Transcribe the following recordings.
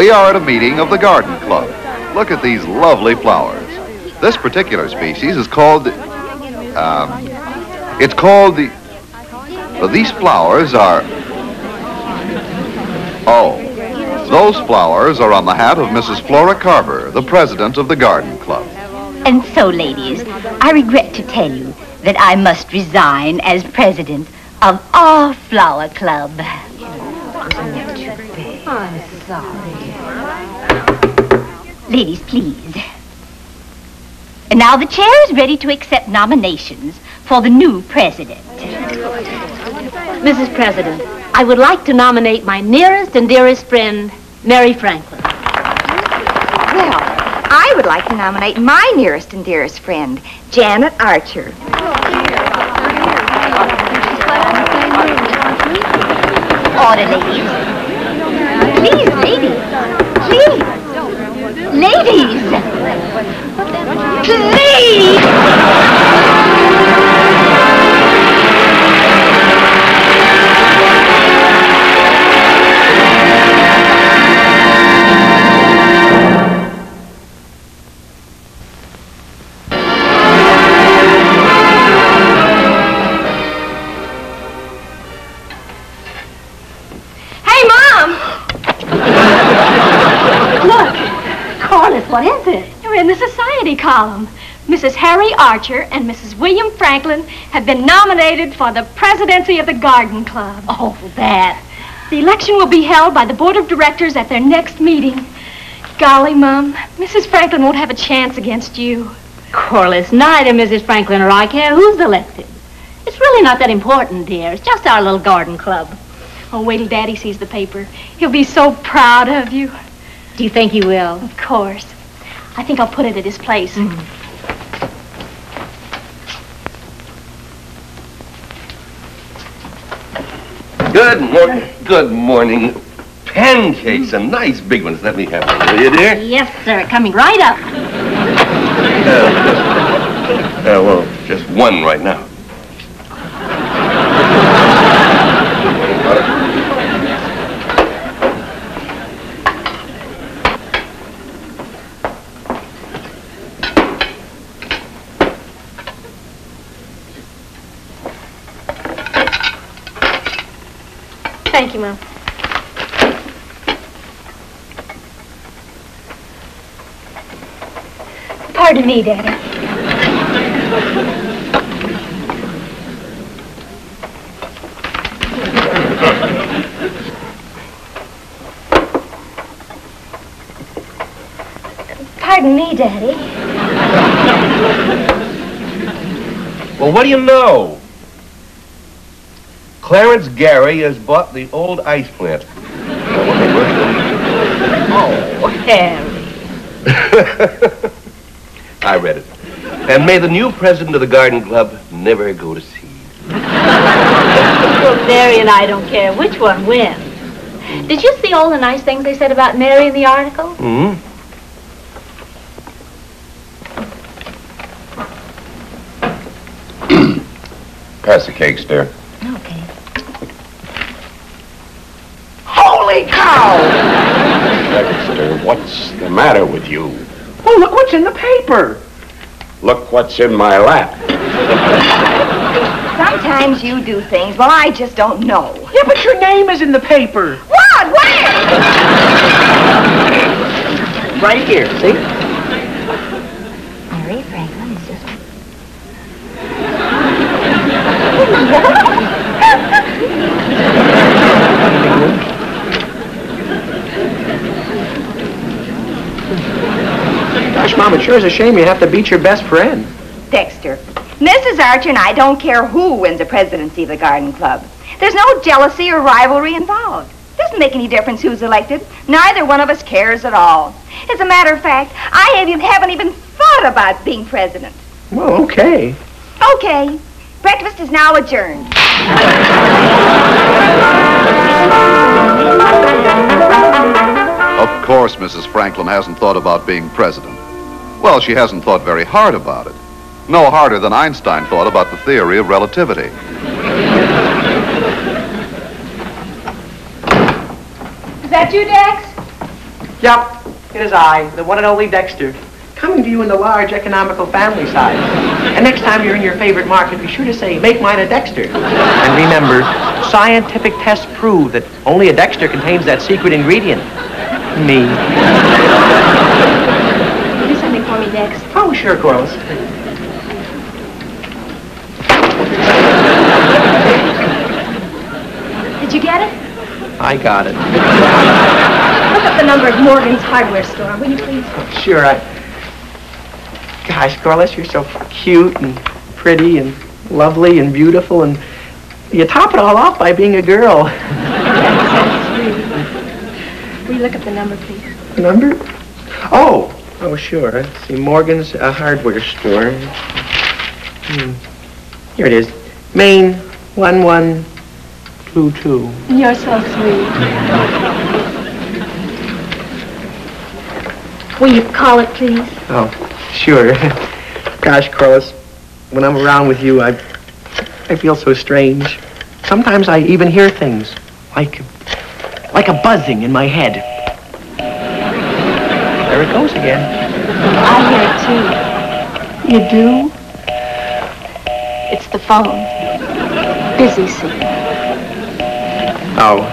We are at a meeting of the Garden Club. Look at these lovely flowers. This particular species is called, these flowers are, those flowers are on the hat of Mrs. Flora Carver, the president of the Garden Club. And so, ladies, I regret to tell you that I must resign as president of our flower club. I'm sorry. Ladies, please. And now the chair is ready to accept nominations for the new president. Mrs. President, I would like to nominate my nearest and dearest friend, Mary Franklin. Well, I would like to nominate my nearest and dearest friend, Janet Archer. Order, ladies. Please, ladies. Please. Ladies. Please. What is it? You're in the society column. Mrs. Harry Archer and Mrs. William Franklin have been nominated for the presidency of the Garden Club. Oh, that. The election will be held by the board of directors at their next meeting. Golly, Mum, Mrs. Franklin won't have a chance against you. Corliss, neither Mrs. Franklin or I care who's elected. It's really not that important, dear. It's just our little garden club. Oh, wait till Daddy sees the paper. He'll be so proud of you. Do you think he will? Of course. I think I'll put it at his place. Good morning. Pancakes, some nice big ones. Let me have one, will you, dear? Yes, sir. Coming right up. Well, just one right now. Thank you, Mom. Pardon me, Daddy. Pardon me, Daddy. Well, what do you know? Clarence Gary has bought the old ice plant. Oh, Harry. I read it. And may the new president of the Garden Club never go to sea. Well, Mary and I don't care which one wins. Did you see all the nice things they said about Mary in the article? Mm-hmm. Pass the cakes, dear. Okay. Holy cow! Dexter, what's the matter with you? Oh, look what's in the paper. Look what's in my lap. Sometimes you do things, well, I just don't know. Yeah, but your name is in the paper. What? Where? Right here, see? Mary Franklin is just... Gosh, Mom, it sure is a shame you have to beat your best friend. Dexter, Mrs. Archer and I don't care who wins the presidency of the Garden Club. There's no jealousy or rivalry involved. It doesn't make any difference who's elected. Neither one of us cares at all. As a matter of fact, I haven't even thought about being president. Well, okay. Okay. Breakfast is now adjourned. Of course, Mrs. Franklin hasn't thought about being president. Well, she hasn't thought very hard about it. No harder than Einstein thought about the theory of relativity. Is that you, Dex? Yep, it is I, the one and only Dexter, coming to you in the large economical family size. And next time you're in your favorite market, be sure to say, make mine a Dexter. And remember, scientific tests prove that only a Dexter contains that secret ingredient. Me. Do something for me, Dex. Oh, sure, Corliss. Did you get it? I got it. Look up the number at Morgan's hardware store, will you please? Sure, Gosh, Corliss, you're so cute and pretty and lovely and beautiful, and you top it all off by being a girl. That's sweet. Will you look up the number, please? Number? Oh, sure. Let's see, Morgan's hardware store. Here it is. Main 1122. You're so sweet. Will you call it, please? Oh, sure. Gosh, Corliss, when I'm around with you, I feel so strange. Sometimes I even hear things, like a buzzing in my head. There it goes again. I hear it, too. You do? It's the phone. Busy, see. Oh.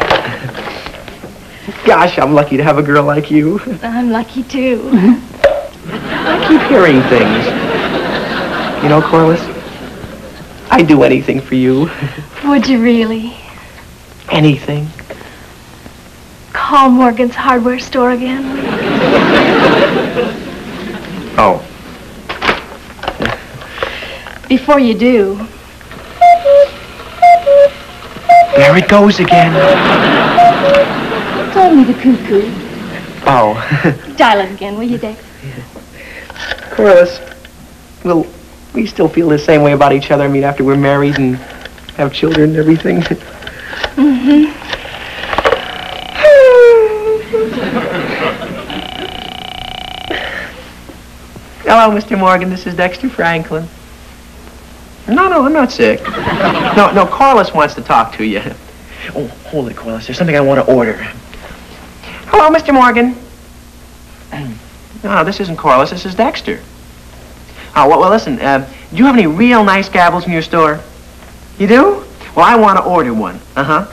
Gosh, I'm lucky to have a girl like you. I'm lucky, too. I keep hearing things. You know, Corliss, I'd do anything for you. Would you really? Anything. Call Morgan's hardware store again, will you? Oh. Before you do. There it goes again. It's only the cuckoo. Oh. Dial it again, will you, Dex? Corliss, will we still feel the same way about each other? I mean, after we're married and have children and everything? Mm-hmm. Hello, Mr. Morgan. This is Dexter Franklin. No, I'm not sick. No, Corliss wants to talk to you. Oh, hold it, Corliss. There's something I want to order. Hello, Mr. Morgan. No, this isn't Corliss. This is Dexter. Oh, well, listen. Do you have any real nice gavels in your store? You do? Well, I want to order one. Uh-huh.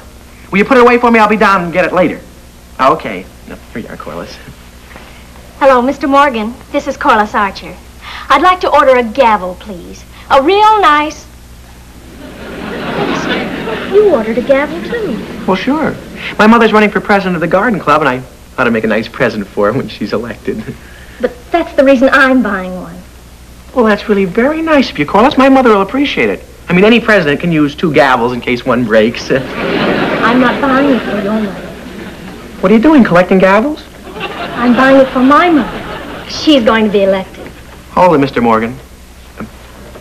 Will you put it away for me? I'll be down and get it later. Okay. No, here you are, Corliss. Hello, Mr. Morgan. This is Corliss Archer. I'd like to order a gavel, please. A real nice... You ordered a gavel, too. Well, sure. My mother's running for president of the garden club, and I ought to make a nice present for her when she's elected. But that's the reason I'm buying one. Well, that's really very nice of you, Corliss. My mother will appreciate it. I mean, any president can use 2 gavels in case one breaks. I'm not buying it for your mother. What are you doing, collecting gavels? I'm buying it for my mother. She's going to be elected. Hold it, Mr. Morgan.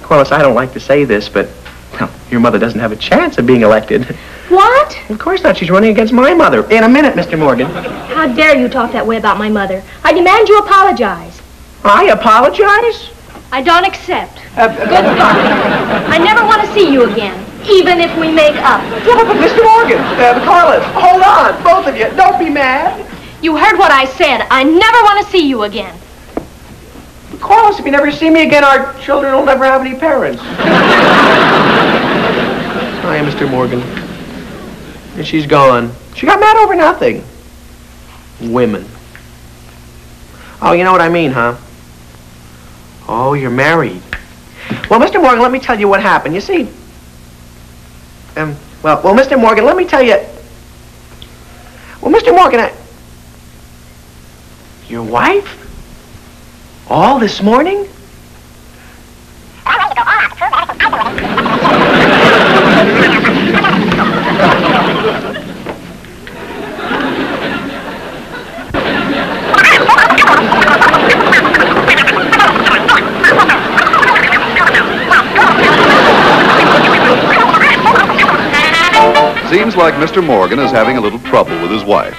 Corliss, I don't like to say this, but well, your mother doesn't have a chance of being elected. What? Of course not. She's running against my mother. In a minute, Mr. Morgan. How dare you talk that way about my mother? I demand you apologize. I apologize? I don't accept. Goodbye. I never want to see you again, even if we make up. Yeah, but Mr. Morgan, Corliss, hold on, both of you. Don't be mad. You heard what I said. I never want to see you again. Corliss, if you never see me again, our children will never have any parents. Hi, Mr. Morgan. And she's gone. She got mad over nothing. Women. Oh, you know what I mean, huh? Oh, you're married. Well, Mr. Morgan, let me tell you what happened. You see, well, Mr. Morgan, let me tell you. Well, Mr. Morgan, your wife? All this morning? Seems like Mr. Morgan is having a little trouble with his wife.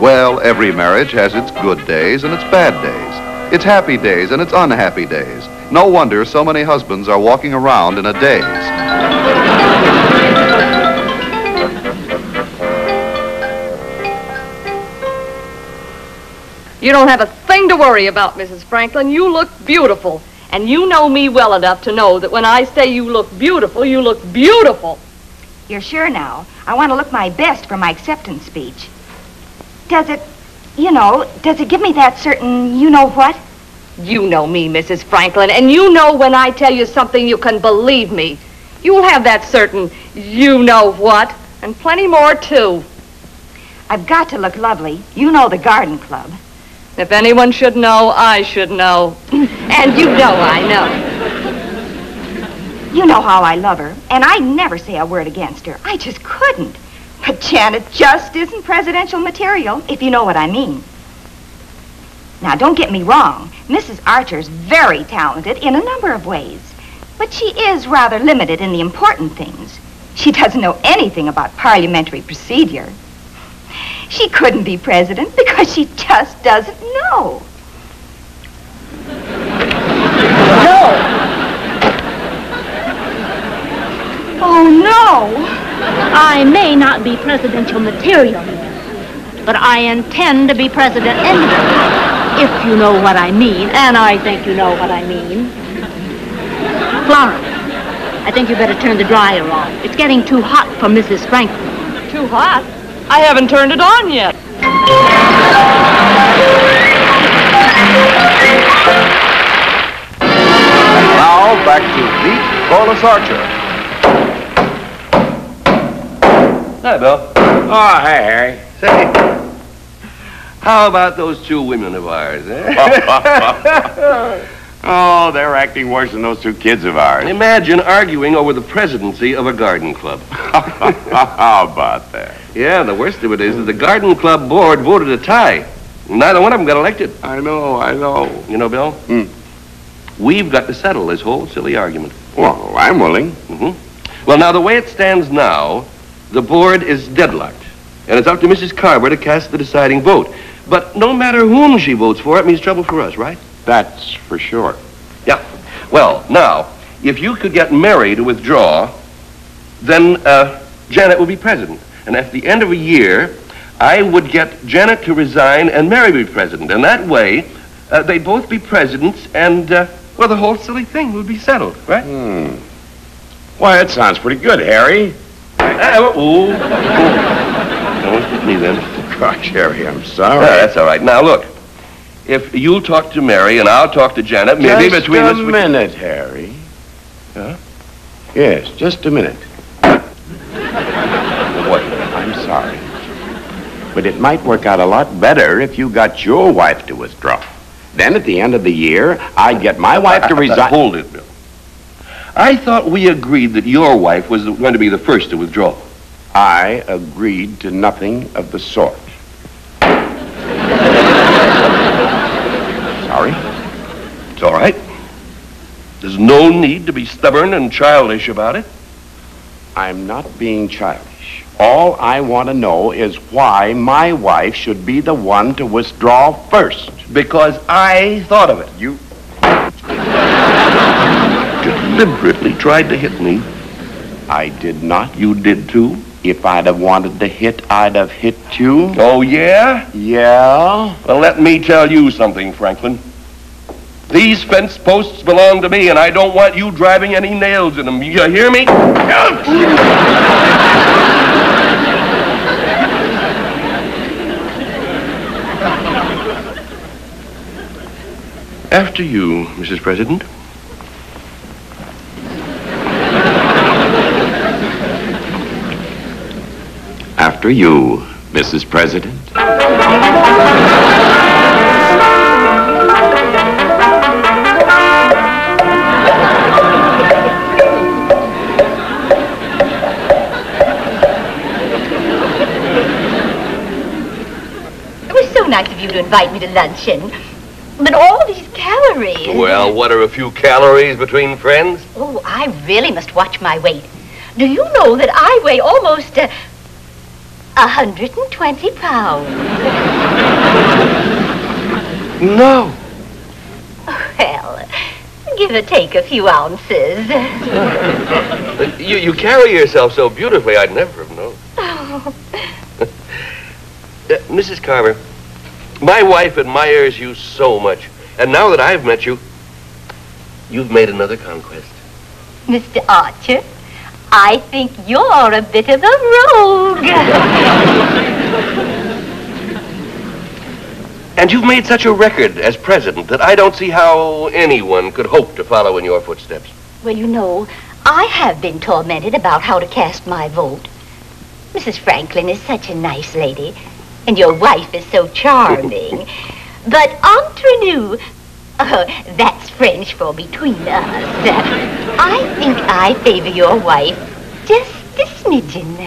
Well, every marriage has its good days and its bad days. Its happy days and its unhappy days. No wonder so many husbands are walking around in a daze. You don't have a thing to worry about, Mrs. Franklin. You look beautiful. And you know me well enough to know that when I say you look beautiful, you look beautiful. You're sure now? I want to look my best for my acceptance speech. Does it give me that certain you-know-what? You know me, Mrs. Franklin, and you know when I tell you something, you can believe me. You'll have that certain you-know-what, and plenty more, too. I've got to look lovely. You know the garden club. If anyone should know, I should know. And you know I know. You know how I love her, and I never say a word against her. I just couldn't. But Janet just isn't presidential material, if you know what I mean. Now, don't get me wrong. Mrs. Archer's very talented in a number of ways. But she is rather limited in the important things. She doesn't know anything about parliamentary procedure. She couldn't be president because she just doesn't know. No! Oh, no! I may not be presidential material, but I intend to be president anyway, if you know what I mean, and I think you know what I mean. Florence, I think you better turn the dryer off. It's getting too hot for Mrs. Franklin. Too hot? I haven't turned it on yet. Now, back to Meet Corliss Archer. Hi, Bill. Oh, hey, Harry. Say, how about those two women of ours, eh? Oh, they're acting worse than those two kids of ours. Imagine arguing over the presidency of a garden club. How about that? Yeah, the worst of it is that the garden club board voted a tie. Neither one of them got elected. I know. You know, Bill? We've got to settle this whole silly argument. Well, I'm willing. Well, now, the way it stands now, the board is deadlocked. And it's up to Mrs. Carver to cast the deciding vote. But no matter whom she votes for, it means trouble for us, right? That's for sure. Yeah. Well, now, if you could get Mary to withdraw, then Janet would be president. And at the end of a year, I would get Janet to resign and Mary be president. And that way, they'd both be presidents and, well, the whole silly thing would be settled, right? Why, that sounds pretty good, Harry. Don't hit me then. Gosh, Harry, I'm sorry. That's all right. Now, look. If you'll talk to Mary and I'll talk to Janet, maybe between us... Just a minute, Harry. Huh? Yes, just a minute. What? I'm sorry. But it might work out a lot better if you got your wife to withdraw. Then at the end of the year, I'd get my wife to resign... Hold it, Bill. I thought we agreed that your wife was going to be the first to withdraw. I agreed to nothing of the sort. Sorry? It's all right. There's no need to be stubborn and childish about it. I'm not being childish. All I want to know is why my wife should be the one to withdraw first. Because I thought of it. You deliberately tried to hit me. I did not. You did too. If I'd have wanted to hit, I'd have hit you. Oh, yeah? Yeah? Well, let me tell you something, Franklin. These fence posts belong to me, and I don't want you driving any nails in them. You hear me? After you, Mrs. President. After you, Mrs. President. It was so nice of you to invite me to luncheon. But all these calories... Well, what are a few calories between friends? Oh, I really must watch my weight. Do you know that I weigh almost... 120 pounds. No. Well, give or take a few ounces. You carry yourself so beautifully, I'd never have known. Oh. Mrs. Carver, My wife admires you so much. And now that I've met you, you've made another conquest. Mr. Archer, I think you're a bit of a rogue. And you've made such a record as president that I don't see how anyone could hope to follow in your footsteps. Well, you know, I have been tormented about how to cast my vote. Mrs. Franklin is such a nice lady, and your wife is so charming. But entre nous, that's French for between us. I think I favor your wife just a smidgen.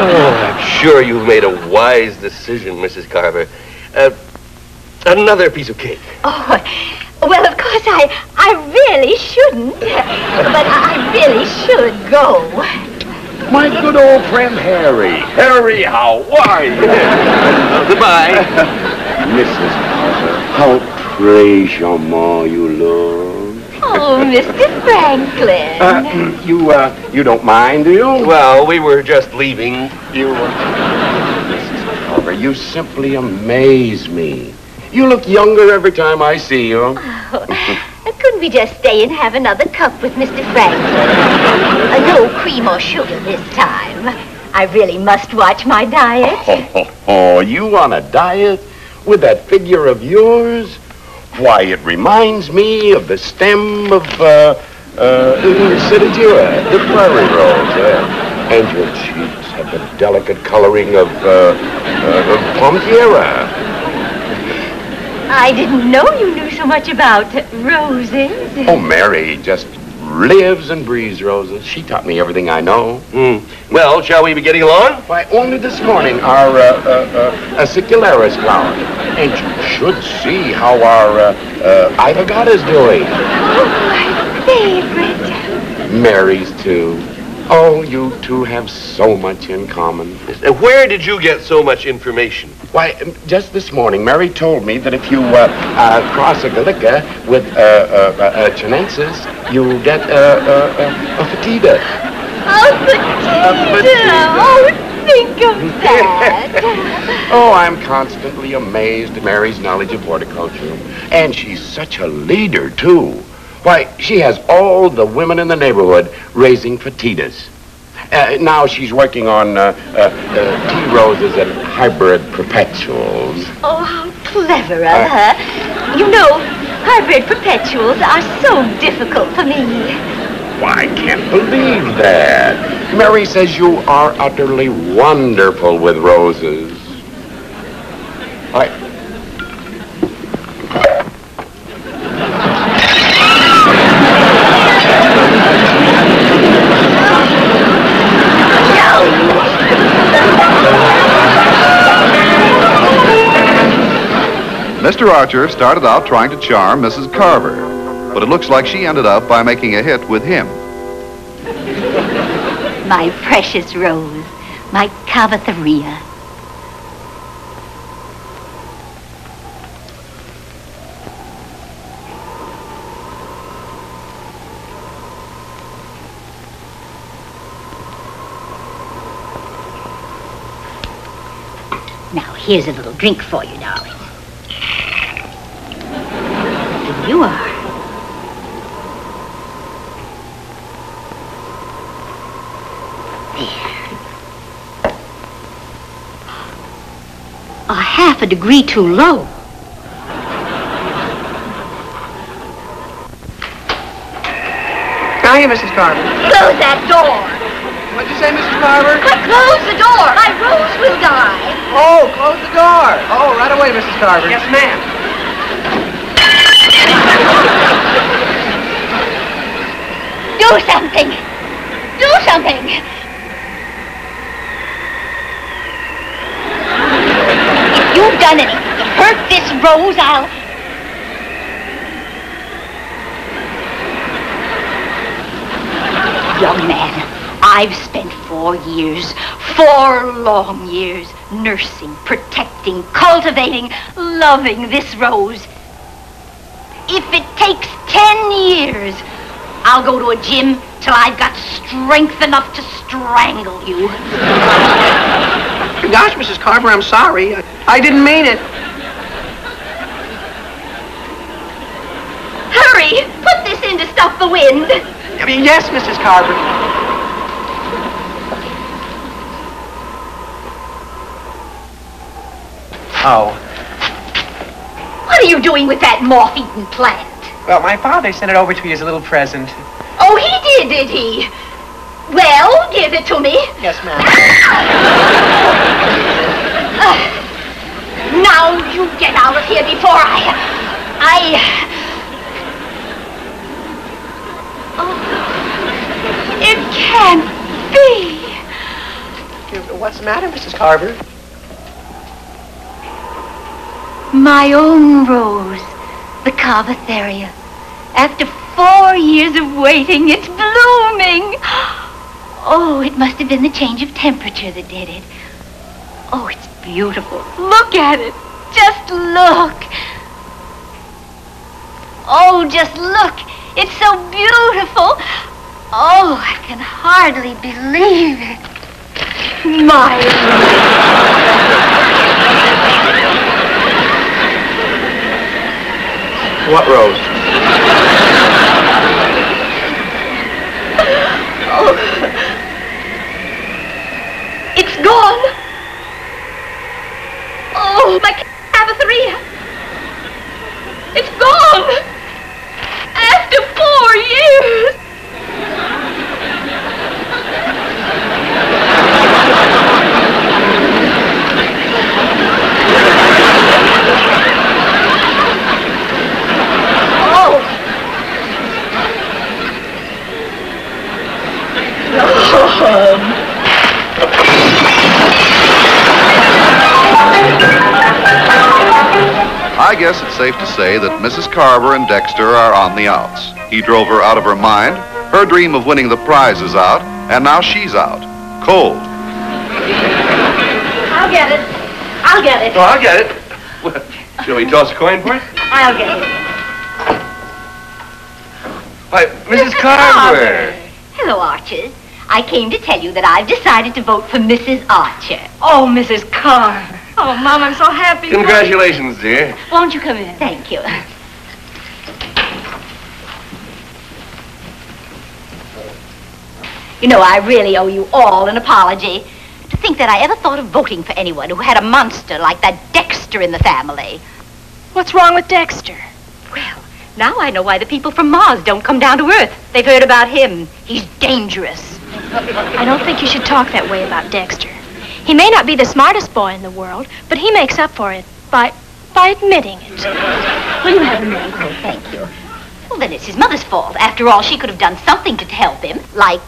Oh, I'm sure you've made a wise decision, Mrs. Carver. Another piece of cake. Oh, well, of course, I really shouldn't. But I really should go. My good old friend Harry. Harry, how are you? Goodbye. Mrs. Carver, how très charmant you look. Oh, Mr. Franklin. You don't mind, do you? Well, we were just leaving. Mrs. Carver, you simply amaze me. You look younger every time I see you. Couldn't we just stay and have another cup with Mr. Franklin? No cream or sugar this time. I really must watch my diet. Oh, you on a diet with that figure of yours? Why, it reminds me of the stem of, Sedajura, the prairie rose. And your cheeks have the delicate coloring of Pompiera. I didn't know you knew so much about roses. Oh, Mary just lives and breathes roses. She taught me everything I know. Well, shall we be getting along? Why, only this morning, our acicularis flower. And you should see how our Ivagata is doing. Oh, my favorite. Mary's, too. Oh, you two have so much in common. Where did you get so much information? Why, just this morning, Mary told me that if you cross a gallica with chinensis, you get a fatida. Oh, fatida! Oh, think of that. Oh, I'm constantly amazed at Mary's knowledge of horticulture. And she's such a leader, too. Why, she has all the women in the neighborhood raising fatidas. Now she's working on tea roses and hybrid perpetuals. Oh, how clever of her. You know, hybrid perpetuals are so difficult for me. Why, I can't believe that. Mary says you are utterly wonderful with roses. Mr. Archer started out trying to charm Mrs. Carver, but it looks like she ended up by making a hit with him. My precious rose, my cavatheria. Now, here's a little drink for you, darling. Here you are. A half a degree too low. Hiya, Mrs. Carver. Close that door. What'd you say, Mrs. Carver? But close the door. My rose will die. Oh, close the door. Oh, right away, Mrs. Carver. Yes, ma'am. Do something. Do something. If you've done anything to hurt this rose, I'll... Young man, I've spent 4 years, 4 long years, nursing, protecting, cultivating, loving this rose. If it takes 10 years, I'll go to a gym till I've got strength enough to strangle you. Gosh, Mrs. Carver, I'm sorry. I didn't mean it. off the wind? Yes, Mrs. Carver. Oh. What are you doing with that moth-eaten plant? Well, my father sent it over to you as a little present. Oh, he did he? Well, give it to me. Yes, ma'am. Now you get out of here before Oh, it can't be. What's the matter, Mrs. Carver? My own Rose, the Carvatheria. After 4 years of waiting, it's blooming. Oh, it must have been the change of temperature that did it. Oh, it's beautiful. Look at it. Just look. Oh, just look. It's so beautiful. Oh, I can hardly believe it. My What rose? Oh. It's gone. Oh, my Carvatheria. It's gone. After 4 years. I guess it's safe to say that Mrs. Carver and Dexter are on the outs. He drove her out of her mind. Her dream of winning the prize is out, and now she's out. Cold. I'll get it. I'll get it. Oh, I'll get it. Well, shall we toss a coin for it? I'll get it. Why, Mrs. Carver. Hello, Archers. I came to tell you that I've decided to vote for Mrs. Archer. Oh, Mrs. Carver. Oh, Mom, I'm so happy. Congratulations, dear. Won't you come in? Thank you. You know, I really owe you all an apology. To think that I ever thought of voting for anyone who had a monster like that Dexter in the family. What's wrong with Dexter? Well, now I know why the people from Mars don't come down to Earth. They've heard about him. He's dangerous. I don't think you should talk that way about Dexter. He may not be the smartest boy in the world, but he makes up for it by admitting it. Will you have a minute? Oh, thank you. Well, then it's his mother's fault. After all, she could have done something to help him, like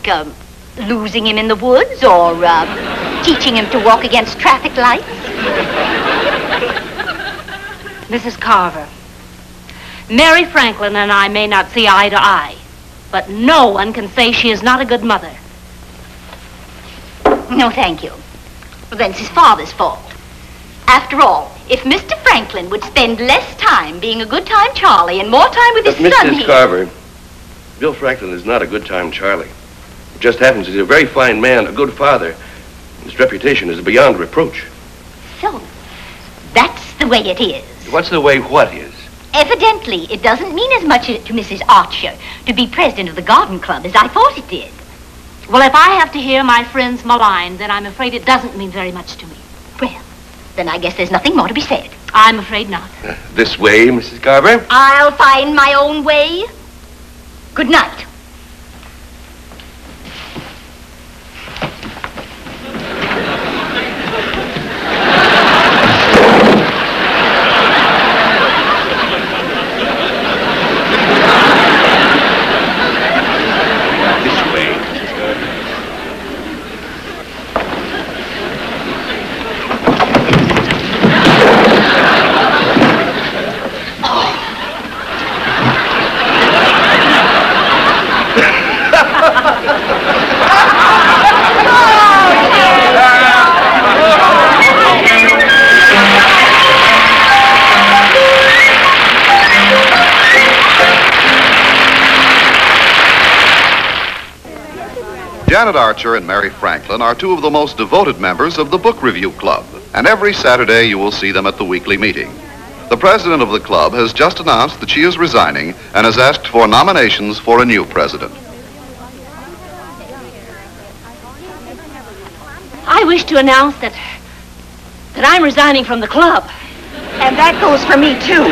losing him in the woods or teaching him to walk against traffic lights. Mrs. Carver, Mary Franklin and I may not see eye to eye, but no one can say she is not a good mother. No, thank you. Well, then it's his father's fault. After all, if Mr. Franklin would spend less time being a good-time Charlie and more time with his son, Mrs. Carver, Bill Franklin is not a good-time Charlie. It just happens he's a very fine man, a good father. His reputation is beyond reproach. So, that's the way it is. What's the way what is? Evidently, it doesn't mean as much to Mrs. Archer to be president of the garden club as I thought it did. Well, if I have to hear my friends maligned, then I'm afraid it doesn't mean very much to me. Well, then I guess there's nothing more to be said. I'm afraid not. This way, Mrs. Carver? I'll find my own way. Good night. Janet Archer and Mary Franklin are two of the most devoted members of the Book Review Club, and every Saturday you will see them at the weekly meeting. The president of the club has just announced that she is resigning and has asked for nominations for a new president. I wish to announce that I'm resigning from the club. And that goes for me, too.